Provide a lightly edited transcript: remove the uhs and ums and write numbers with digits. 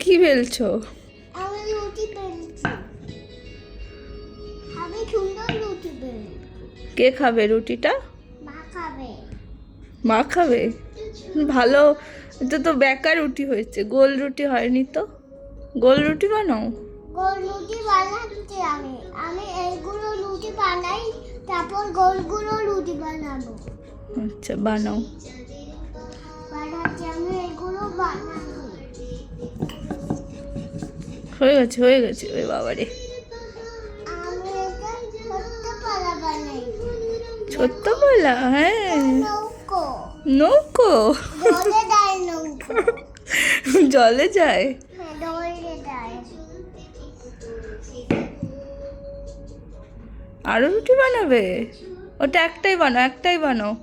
কি বেলছো? আমি রুটি বেলছি। আমি সুন্দর রুটি বেলছি। কে খাবে রুটিটা? মা খাবে। মা খাবে? ভালো। এটা তো বেকার রুটি হয়েছে, গোল রুটি হয়নি তো। গোল রুটি বানাও। গোল রুটি বানাচ্ছি আমি। আমি এইগুলো রুটি বানাই, তারপর গোলগুলো রুটি বানাবো। আচ্ছা বানাও। বানাচ্ছি আমি, এগুলো বানাবো। হয়ে গেছে ওই বাবারে। আমি এটা ছোট্ট পালা বানাই। ছোট্ট বলা, হ্যাঁ। নৌকো। নৌকো? জলে দেয় নৌকো। জলে যায়? হ্যাঁ, জলে দেয়। আরো রুটি বানাবে? ওটা একটাই বানাও, একটাই বানাও।